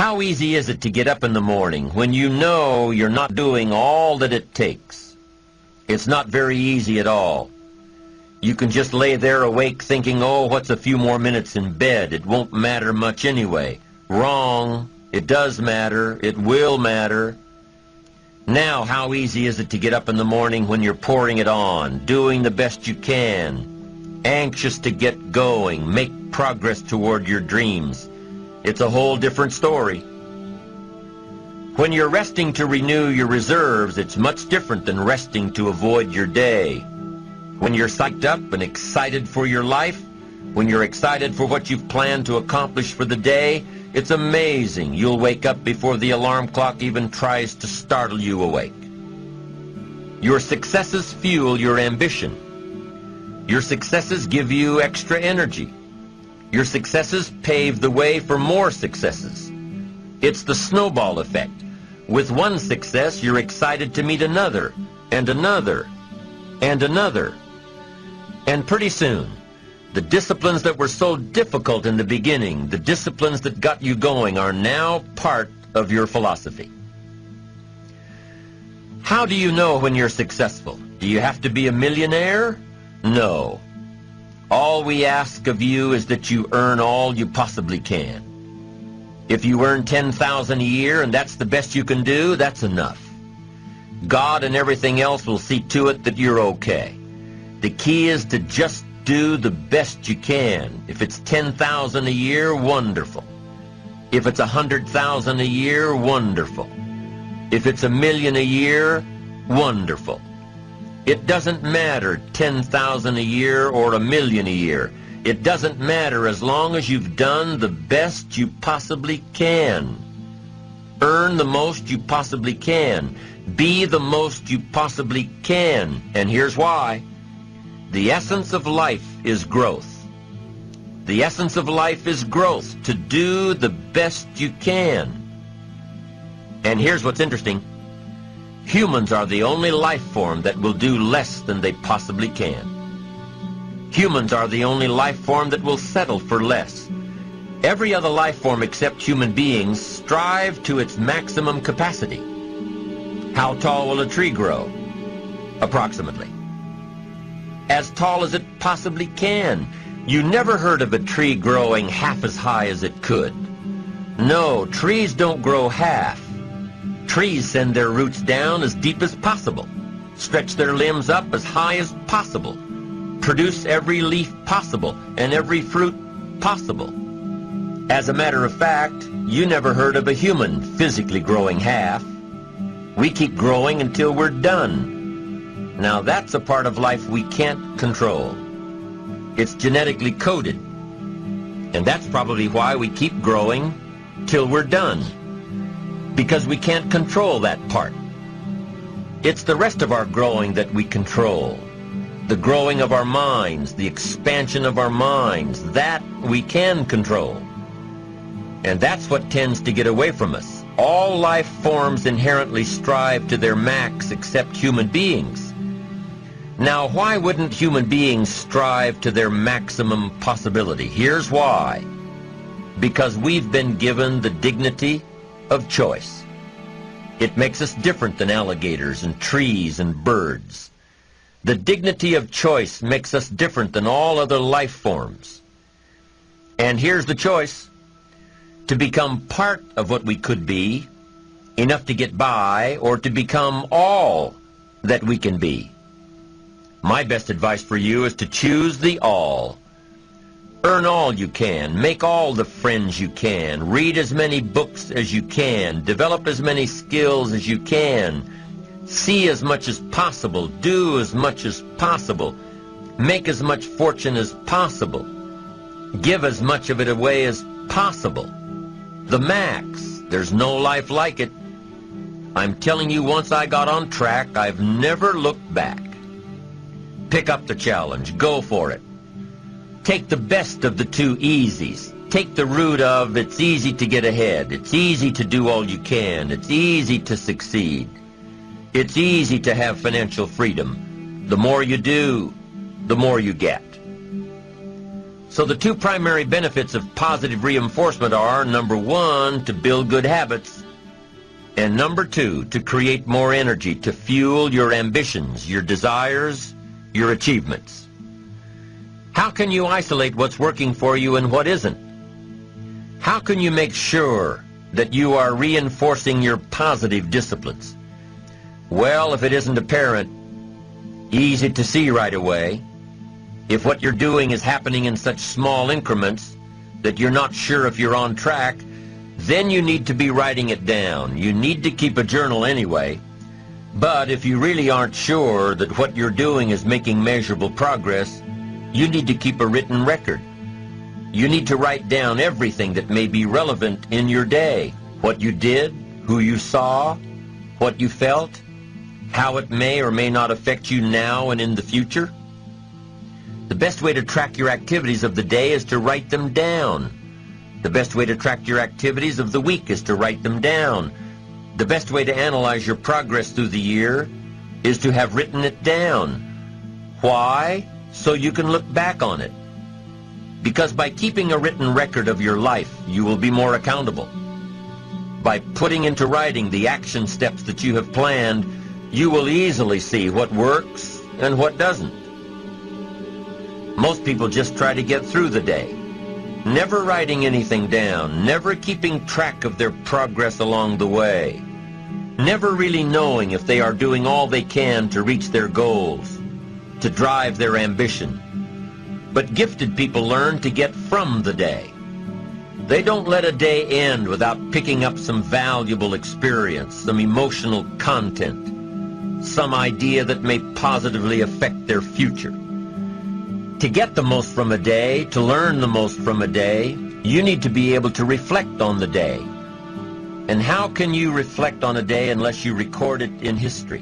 How easy is it to get up in the morning when you know you're not doing all that it takes? It's not very easy at all. You can just lay there awake thinking, oh, what's a few more minutes in bed? It won't matter much anyway. Wrong. It does matter. It will matter. Now, how easy is it to get up in the morning when you're pouring it on, doing the best you can, anxious to get going, make progress toward your dreams? It's a whole different story. When you're resting to renew your reserves, it's much different than resting to avoid your day. When you're psyched up and excited for your life, when you're excited for what you've planned to accomplish for the day, it's amazing. You'll wake up before the alarm clock even tries to startle you awake. Your successes fuel your ambition. Your successes give you extra energy. Your successes pave the way for more successes. It's the snowball effect. With one success, you're excited to meet another, and another, and another. And pretty soon, the disciplines that were so difficult in the beginning, the disciplines that got you going, are now part of your philosophy. How do you know when you're successful? Do you have to be a millionaire? No. All we ask of you is that you earn all you possibly can. If you earn $10,000 a year and that's the best you can do, that's enough. God and everything else will see to it that you're okay. The key is to just do the best you can. If it's $10,000 a year, wonderful. If it's $100,000 a year, wonderful. If it's $1 million a year, wonderful. It doesn't matter $10,000 a year or $1 million a year. It doesn't matter as long as you've done the best you possibly can. Earn the most you possibly can. Be the most you possibly can. And here's why. The essence of life is growth. The essence of life is growth, to do the best you can. And here's what's interesting. Humans are the only life form that will do less than they possibly can. Humans are the only life form that will settle for less. Every other life form except human beings strive to its maximum capacity. How tall will a tree grow? Approximately. As tall as it possibly can. You never heard of a tree growing half as high as it could. No, trees don't grow half. Trees send their roots down as deep as possible, stretch their limbs up as high as possible, produce every leaf possible and every fruit possible. As a matter of fact, you never heard of a human physically growing half. We keep growing until we're done. Now that's a part of life we can't control. It's genetically coded. And that's probably why we keep growing till we're done. Because we can't control that part. It's the rest of our growing that we control. The growing of our minds, the expansion of our minds, that we can control. And that's what tends to get away from us. All life forms inherently strive to their max except human beings. Now, why wouldn't human beings strive to their maximum possibility? Here's why. Because we've been given the dignity of choice. It makes us different than alligators and trees and birds. The dignity of choice makes us different than all other life forms. And here's the choice. To become part of what we could be, enough to get by, or to become all that we can be. My best advice for you is to choose the all. Earn all you can, make all the friends you can, read as many books as you can, develop as many skills as you can, see as much as possible, do as much as possible, make as much fortune as possible, give as much of it away as possible. The max. There's no life like it. I'm telling you, once I got on track, I've never looked back. Pick up the challenge. Go for it. Take the best of the two easies. Take the root of it's easy to get ahead. It's easy to do all you can. It's easy to succeed. It's easy to have financial freedom. The more you do, the more you get. So the two primary benefits of positive reinforcement are, number one, to build good habits, and number two, to create more energy to fuel your ambitions, your desires, your achievements. How can you isolate what's working for you and what isn't? How can you make sure that you are reinforcing your positive disciplines? Well, if it isn't apparent, easy to see right away, if what you're doing is happening in such small increments that you're not sure if you're on track, then you need to be writing it down. You need to keep a journal anyway. But if you really aren't sure that what you're doing is making measurable progress, you need to keep a written record. You need to write down everything that may be relevant in your day. What you did, who you saw, what you felt, how it may or may not affect you now and in the future. The best way to track your activities of the day is to write them down. The best way to track your activities of the week is to write them down. The best way to analyze your progress through the year is to have written it down. Why? So you can look back on it. Because by keeping a written record of your life, you will be more accountable. By putting into writing the action steps that you have planned, you will easily see what works and what doesn't. Most people just try to get through the day, never writing anything down, never keeping track of their progress along the way, never really knowing if they are doing all they can to reach their goals, to drive their ambition. But gifted people learn to get from the day. They don't let a day end without picking up some valuable experience, some emotional content, some idea that may positively affect their future. To get the most from a day, to learn the most from a day, you need to be able to reflect on the day. And how can you reflect on a day unless you record it in history?